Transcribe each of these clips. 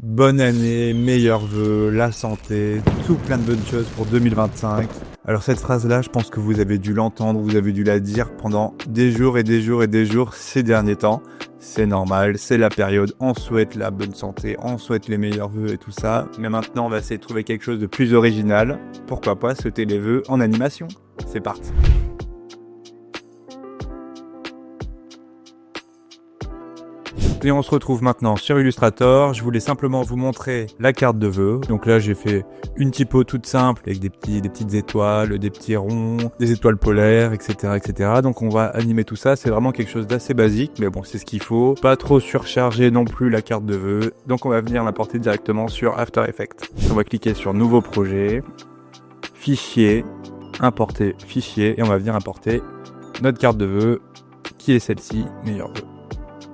bonne année, meilleurs vœux, la santé, tout plein de bonnes choses pour 2025. Alors cette phrase-là, je pense que vous avez dû l'entendre, vous avez dû la dire pendant des jours et des jours et des jours ces derniers temps. C'est normal, c'est la période, on souhaite la bonne santé, on souhaite les meilleurs vœux et tout ça. Mais maintenant, on va essayer de trouver quelque chose de plus original. Pourquoi pas souhaiter les vœux en animation? C'est parti. Et on se retrouve maintenant sur Illustrator. Je voulais simplement vous montrer la carte de vœux. Donc là, j'ai fait une typo toute simple avec des petites étoiles, des petits ronds, des étoiles polaires, etc., etc. Donc on va animer tout ça. C'est vraiment quelque chose d'assez basique, mais bon, c'est ce qu'il faut. Pas trop surcharger non plus la carte de vœux. Donc on va venir l'importer directement sur After Effects. On va cliquer sur Nouveau projet, Fichier, Importer fichier, et on va venir importer notre carte de vœux, qui est celle-ci, Meilleurs vœux.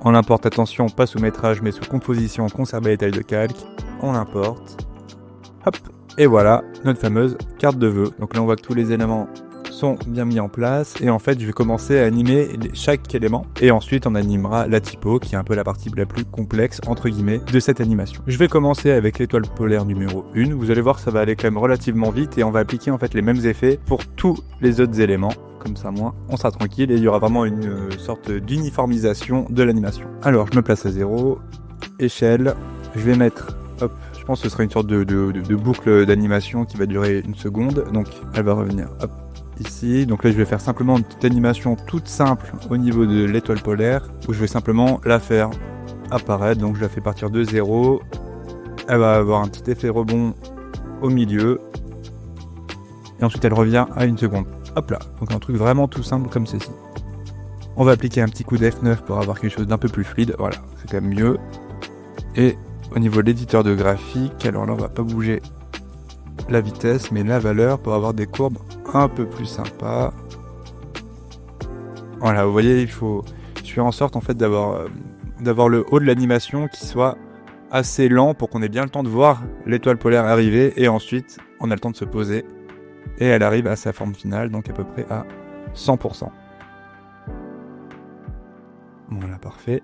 On l'importe, attention, pas sous métrage, mais sous composition, conserver les tailles de calque. On l'importe. Hop. Et voilà, notre fameuse carte de vœux. Donc là, on voit que tous les éléments sont bien mis en place. Et en fait, je vais commencer à animer chaque élément. Et ensuite, on animera la typo, qui est un peu la partie la plus complexe, entre guillemets, de cette animation. Je vais commencer avec l'étoile polaire numéro 1. Vous allez voir, ça va aller quand même relativement vite. Et on va appliquer en fait les mêmes effets pour tous les autres éléments. Comme ça, moi, on sera tranquille et il y aura vraiment une sorte d'uniformisation de l'animation. Alors, je me place à 0, échelle, je vais mettre, hop, je pense que ce sera une sorte de boucle d'animation qui va durer 1 seconde, donc elle va revenir, hop, ici. Donc là, je vais faire simplement une petite animation toute simple au niveau de l'étoile polaire, où je vais simplement la faire apparaître, donc je la fais partir de 0, elle va avoir un petit effet rebond au milieu, et ensuite elle revient à 1 seconde. Hop là, donc un truc vraiment tout simple comme ceci. On va appliquer un petit coup d'F9 pour avoir quelque chose d'un peu plus fluide, voilà, c'est quand même mieux. Et au niveau de l'éditeur de graphique, alors là on va pas bouger la vitesse, mais la valeur pour avoir des courbes un peu plus sympas. Voilà, vous voyez, je fais en sorte en fait d'avoir le haut de l'animation qui soit assez lent pour qu'on ait bien le temps de voir l'étoile polaire arriver, et ensuite on a le temps de se poser. Et elle arrive à sa forme finale, donc à peu près à 100%. Voilà, parfait.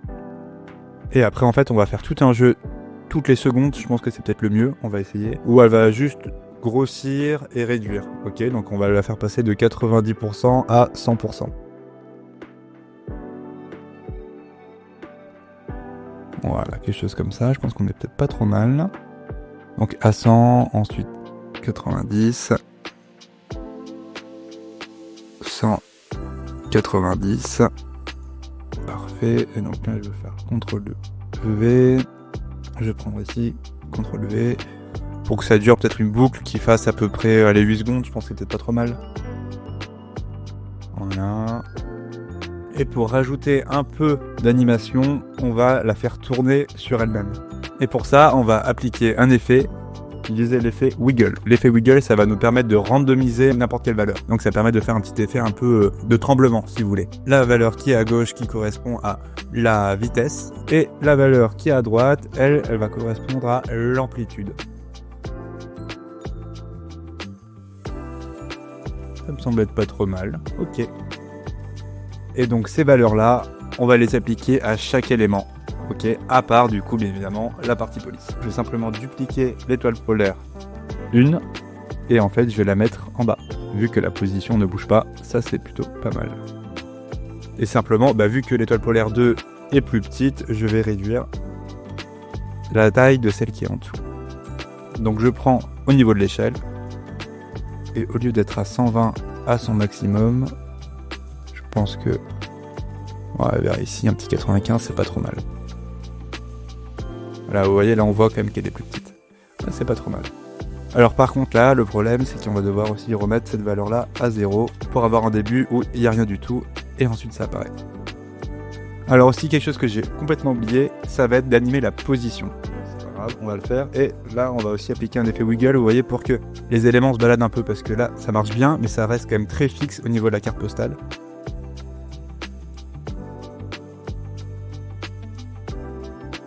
Et après, en fait, on va faire tout un jeu toutes les secondes. Je pense que c'est peut-être le mieux. On va essayer. Où elle va juste grossir et réduire. Ok, donc on va la faire passer de 90% à 100%. Voilà, quelque chose comme ça. Je pense qu'on est peut-être pas trop mal. Donc à 100, ensuite 90... 190, parfait. Et donc là je vais faire CTRL-V, je vais prendre ici CTRL-V pour que ça dure peut-être une boucle qui fasse à peu près les 8 secondes, je pense que c'est peut-être pas trop mal. Voilà. Et pour rajouter un peu d'animation, on va la faire tourner sur elle-même. Et pour ça, on va appliquer un effet. Utiliser l'effet Wiggle. L'effet Wiggle, ça va nous permettre de randomiser n'importe quelle valeur. Donc ça permet de faire un petit effet un peu de tremblement, si vous voulez. La valeur qui est à gauche qui correspond à la vitesse, et la valeur qui est à droite, elle va correspondre à l'amplitude. Ça me semble être pas trop mal. Ok. Et donc ces valeurs-là, on va les appliquer à chaque élément. Ok, à part du coup bien évidemment la partie police. Je vais simplement dupliquer l'étoile polaire 1 et en fait je vais la mettre en bas. Vu que la position ne bouge pas, ça c'est plutôt pas mal. Et simplement, vu que l'étoile polaire 2 est plus petite, je vais réduire la taille de celle qui est en dessous. Donc je prends au niveau de l'échelle et au lieu d'être à 120 à son maximum, je pense que vers ici un petit 95 c'est pas trop mal. Là, vous voyez, là on voit quand même qu'elle est plus petite. Là, c'est pas trop mal. Alors par contre là, le problème c'est qu'on va devoir aussi remettre cette valeur là à 0 pour avoir un début où il n'y a rien du tout et ensuite ça apparaît. Alors aussi quelque chose que j'ai complètement oublié, ça va être d'animer la position. C'est pas grave, on va le faire. Et là on va aussi appliquer un effet wiggle, vous voyez, pour que les éléments se baladent un peu, parce que là ça marche bien mais ça reste quand même très fixe au niveau de la carte postale.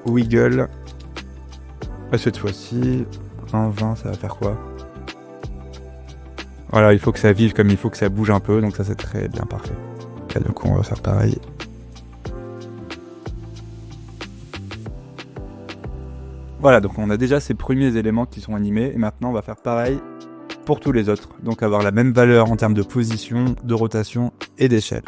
Wiggle. Cette fois-ci, 20, ça va faire quoi? Voilà, il faut que ça vive comme il faut que ça bouge un peu, donc ça c'est très bien, parfait. Là, du coup, on va faire pareil. Voilà, donc on a déjà ces premiers éléments qui sont animés, et maintenant on va faire pareil pour tous les autres. Donc avoir la même valeur en termes de position, de rotation et d'échelle.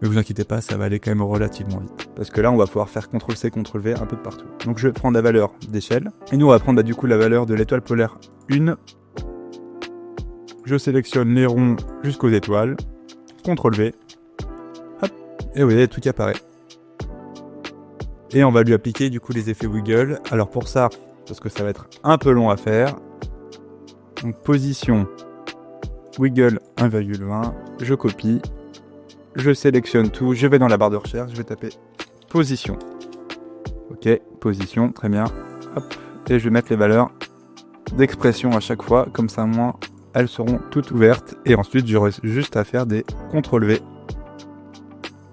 Mais vous inquiétez pas, ça va aller quand même relativement vite. Parce que là, on va pouvoir faire CTRL-C, CTRL-V un peu de partout. Donc je vais prendre la valeur d'échelle. Et nous, on va prendre du coup la valeur de l'étoile polaire 1. Je sélectionne les ronds jusqu'aux étoiles. CTRL-V. Hop. Et vous voyez, tout qui apparaît. Et on va lui appliquer du coup les effets wiggle. Alors pour ça, parce que ça va être un peu long à faire. Donc position, wiggle 1,20. Je copie. Je sélectionne tout, je vais dans la barre de recherche, je vais taper position. Ok, position, très bien. Hop, et je vais mettre les valeurs d'expression à chaque fois, comme ça moi, elles seront toutes ouvertes. Et ensuite, j'aurai juste à faire des CTRL-V. Et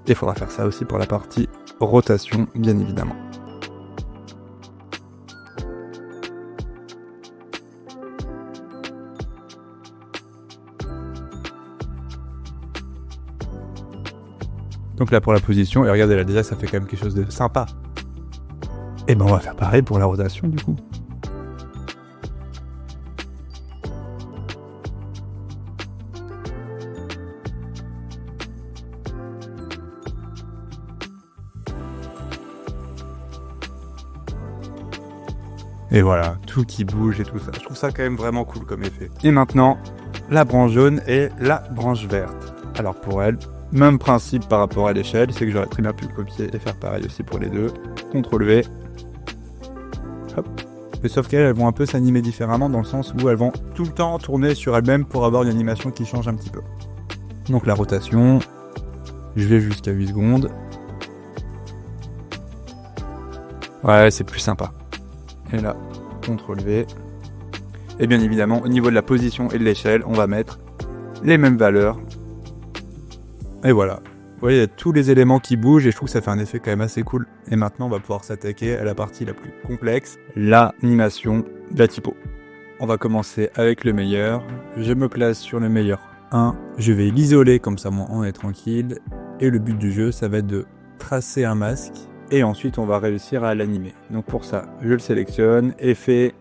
il faudra faire ça aussi pour la partie rotation, bien évidemment. Donc là pour la position, et regardez là déjà ça fait quand même quelque chose de sympa. Et ben on va faire pareil pour la rotation du coup. Et voilà, tout qui bouge et tout ça. Je trouve ça quand même vraiment cool comme effet. Et maintenant, la branche jaune et la branche verte. Alors pour elle, même principe par rapport à l'échelle, c'est que j'aurais très bien pu le copier et faire pareil aussi pour les deux. CTRL-V. Hop. Mais sauf qu'elles vont un peu s'animer différemment dans le sens où elles vont tout le temps tourner sur elles-mêmes pour avoir une animation qui change un petit peu. Donc la rotation, je vais jusqu'à 8 secondes. Ouais, c'est plus sympa. Et là, CTRL-V. Et bien évidemment, au niveau de la position et de l'échelle, on va mettre les mêmes valeurs. Et voilà. Vous voyez, il y a tous les éléments qui bougent et je trouve que ça fait un effet quand même assez cool. Et maintenant, on va pouvoir s'attaquer à la partie la plus complexe, l'animation de la typo. On va commencer avec le meilleur. Je me place sur le meilleur 1. Je vais l'isoler comme ça, moi, on est tranquille. Et le but du jeu, ça va être de tracer un masque. Et ensuite, on va réussir à l'animer. Donc pour ça, je le sélectionne. Effet,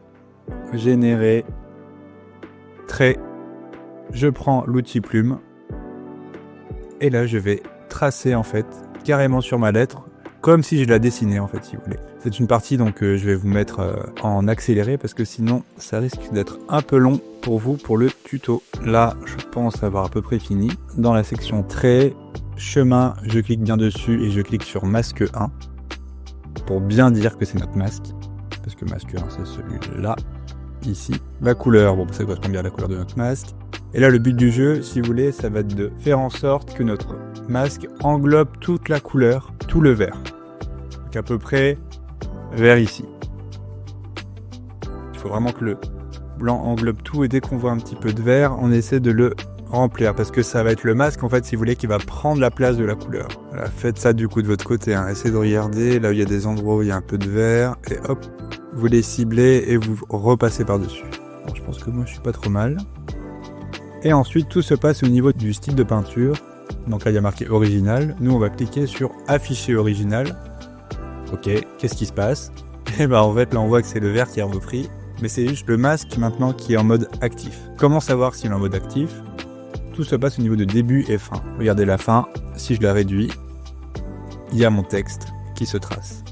générer, trait. Je prends l'outil plume. Et là, je vais tracer en fait carrément sur ma lettre, comme si je la dessinais en fait, si vous voulez. C'est une partie donc je vais vous mettre en accéléré parce que sinon, ça risque d'être un peu long pour vous pour le tuto. Là, je pense avoir à peu près fini. Dans la section trait, chemin, je clique bien dessus et je clique sur masque 1 pour bien dire que c'est notre masque. Parce que masque 1, c'est celui-là, ici. La couleur, bon, ça correspond bien à la couleur de notre masque. Et là, le but du jeu, si vous voulez, ça va être de faire en sorte que notre masque englobe toute la couleur, tout le vert. Donc à peu près vers ici. Il faut vraiment que le blanc englobe tout et dès qu'on voit un petit peu de vert, on essaie de le remplir parce que ça va être le masque en fait, si vous voulez, qui va prendre la place de la couleur. Voilà, faites ça du coup de votre côté, hein. Essayez de regarder là où il y a des endroits où il y a un peu de vert et hop, vous les ciblez et vous repassez par-dessus. Bon, je pense que moi je suis pas trop mal. Et ensuite, tout se passe au niveau du style de peinture. Donc là, il y a marqué original. Nous, on va cliquer sur afficher original. Ok, qu'est-ce qui se passe? Et ben en fait, là, on voit que c'est le vert qui est repris. Mais c'est juste le masque maintenant qui est en mode actif. Comment savoir s'il est en mode actif? Tout se passe au niveau de début et fin. Regardez la fin. Si je la réduis, il y a mon texte qui se trace.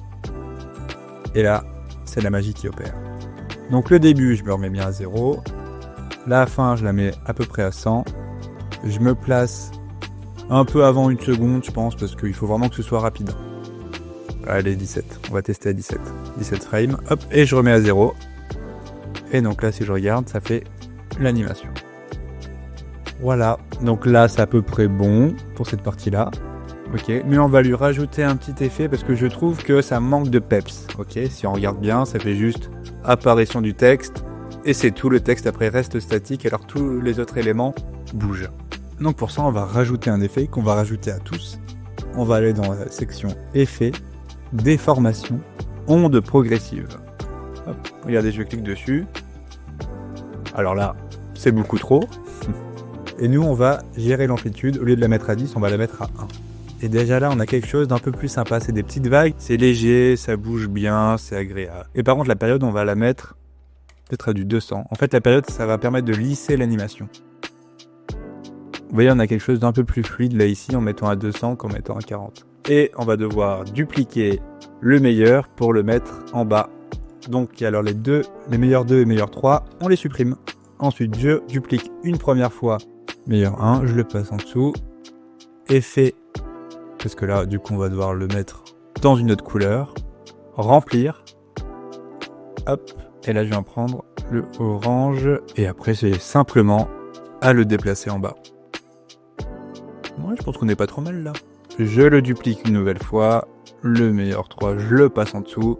Et là, c'est la magie qui opère. Donc le début, je me remets bien à 0. La fin, je la mets à peu près à 100. Je me place un peu avant une seconde, je pense, parce qu'il faut vraiment que ce soit rapide. Allez, 17. On va tester à 17. 17 frames. Hop, et je remets à 0. Et donc là, si je regarde, ça fait l'animation. Voilà. Donc là, c'est à peu près bon pour cette partie-là. Ok. Mais on va lui rajouter un petit effet parce que je trouve que ça manque de peps. Ok. Si on regarde bien, ça fait juste apparition du texte. Et c'est tout, le texte après reste statique, alors tous les autres éléments bougent. Donc pour ça, on va rajouter un effet qu'on va rajouter à tous. On va aller dans la section effet, déformation, onde progressive. Hop, regardez, je clique dessus. Alors là, c'est beaucoup trop. Et nous, on va gérer l'amplitude. Au lieu de la mettre à 10, on va la mettre à 1. Et déjà là, on a quelque chose d'un peu plus sympa. C'est des petites vagues, c'est léger, ça bouge bien, c'est agréable. Et par contre, la période, on va la mettre peut-être à du 200. En fait, la période, ça va permettre de lisser l'animation. Vous voyez, on a quelque chose d'un peu plus fluide là ici en mettant à 200 qu'en mettant à 40. Et on va devoir dupliquer le meilleur pour le mettre en bas. Donc alors les meilleurs 2 et meilleurs 3, on les supprime. Ensuite, je duplique une première fois meilleur 1, je le passe en dessous. Effet, parce que là, du coup, on va devoir le mettre dans une autre couleur. Remplir. Hop. Et là, je viens prendre le orange. Et après, c'est simplement à le déplacer en bas. Ouais, je pense qu'on n'est pas trop mal là. Je le duplique une nouvelle fois. Le meilleur 3, je le passe en dessous.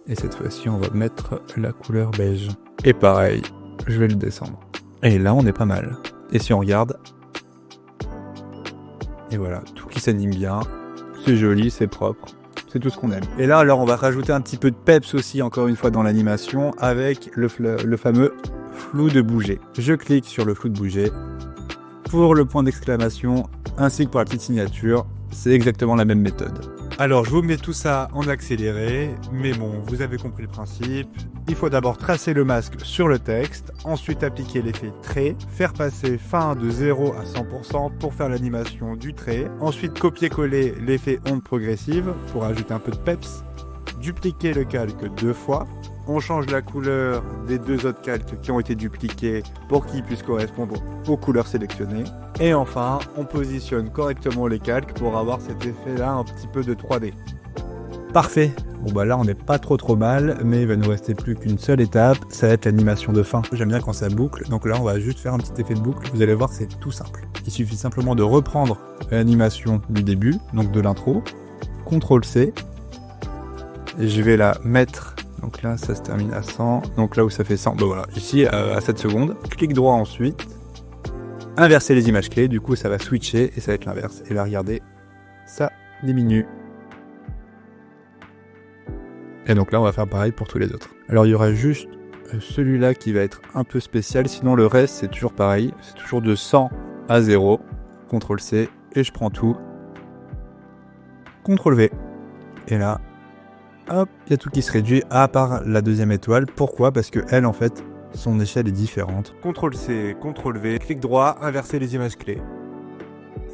Et cette fois-ci, on va mettre la couleur beige. Et pareil, je vais le descendre. Et là, on est pas mal. Et si on regarde... Et voilà, tout qui s'anime bien. C'est joli, c'est propre. C'est tout ce qu'on aime. Et là, alors, on va rajouter un petit peu de peps aussi, encore une fois, dans l'animation, avec le fameux flou de bouger. Je clique sur le flou de bouger. Pour le point d'exclamation, ainsi que pour la petite signature, c'est exactement la même méthode. Alors, je vous mets tout ça en accéléré, mais bon, vous avez compris le principe. Il faut d'abord tracer le masque sur le texte, ensuite appliquer l'effet trait, faire passer fin de 0 à 100% pour faire l'animation du trait, ensuite copier-coller l'effet onde progressive pour ajouter un peu de peps, dupliquer le calque 2 fois, on change la couleur des 2 autres calques qui ont été dupliqués pour qu'ils puissent correspondre aux couleurs sélectionnées. Et enfin, on positionne correctement les calques pour avoir cet effet-là un petit peu de 3D. Parfait. Bon bah là on n'est pas trop mal, mais il va nous rester plus qu'une seule étape, ça va être l'animation de fin. J'aime bien quand ça boucle, donc là on va juste faire un petit effet de boucle, vous allez voir c'est tout simple. Il suffit simplement de reprendre l'animation du début, donc de l'intro, CTRL-C, et je vais la mettre, donc là ça se termine à 100, donc là où ça fait 100, bah voilà, ici à 7 secondes, clic droit ensuite, inverser les images clés, du coup ça va switcher et ça va être l'inverse, et là regardez, ça diminue. Et donc là, on va faire pareil pour tous les autres. Alors, il y aura juste celui-là qui va être un peu spécial. Sinon, le reste, c'est toujours pareil. C'est toujours de 100 à 0. CTRL-C. Et je prends tout. CTRL-V. Et là, hop, il y a tout qui se réduit à part la deuxième étoile. Pourquoi ? Parce que elle, en fait, son échelle est différente. CTRL-C, CTRL-V. Clic droit, inverser les images clés.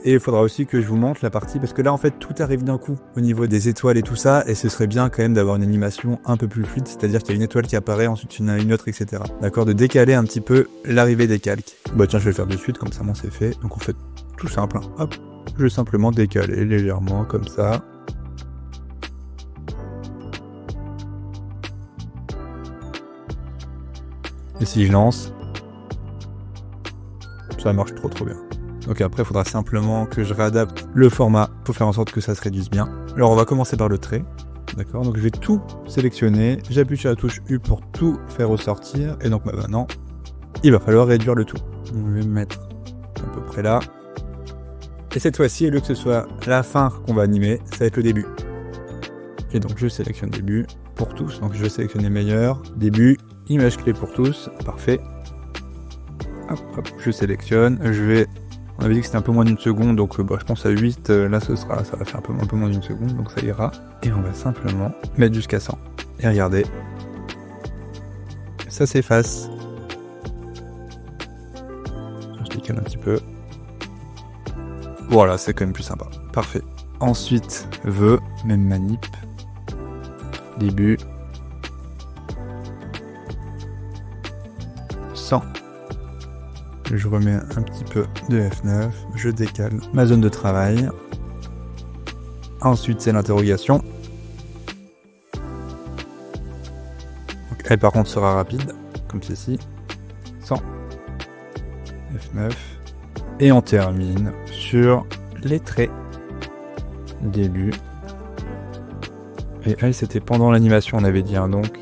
Et il faudra aussi que je vous montre la partie, parce que là en fait tout arrive d'un coup au niveau des étoiles et tout ça, et ce serait bien quand même d'avoir une animation un peu plus fluide, c'est-à-dire qu'il y a une étoile qui apparaît, ensuite il y en a une autre, etc. D'accord, de décaler un petit peu l'arrivée des calques. Bah tiens, je vais le faire de suite, comme ça moi c'est fait. Donc on fait tout simple, hein. Hop, je vais simplement décaler légèrement comme ça. Et si je lance, ça marche trop bien. Donc après, il faudra simplement que je réadapte le format pour faire en sorte que ça se réduise bien. Alors on va commencer par le trait. D'accord, donc je vais tout sélectionner. J'appuie sur la touche U pour tout faire ressortir. Et donc maintenant, il va falloir réduire le tout. Je vais me mettre à peu près là. Et cette fois-ci, au lieu que ce soit la fin qu'on va animer, ça va être le début. Et donc je sélectionne début pour tous. Donc je vais sélectionner meilleur, début, image clé pour tous. Parfait. Hop, hop, je sélectionne. On avait dit que c'était un peu moins d'une seconde, donc je pense à 8, là ça va faire un peu moins d'une seconde, donc ça ira. Et on va simplement mettre jusqu'à 100. Et regardez, ça s'efface. Je décale un petit peu. Voilà, c'est quand même plus sympa. Parfait. Ensuite, même manip. Début. 100. Je remets un petit peu de F9, je décale ma zone de travail. Ensuite, c'est l'interrogation. Donc, elle, par contre, sera rapide, comme ceci. 100. F9. Et on termine sur les traits. Début. Et elle, c'était pendant l'animation, on avait dit, hein, donc.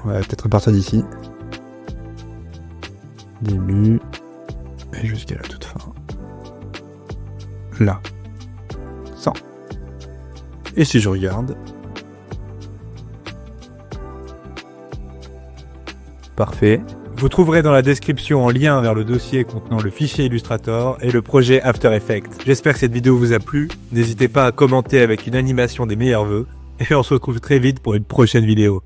On va peut-être repartir d'ici. Début, et jusqu'à la toute fin. Là. 100. Et si je regarde... Parfait. Vous trouverez dans la description un lien vers le dossier contenant le fichier Illustrator et le projet After Effects. J'espère que cette vidéo vous a plu. N'hésitez pas à commenter avec une animation des meilleurs vœux. Et on se retrouve très vite pour une prochaine vidéo.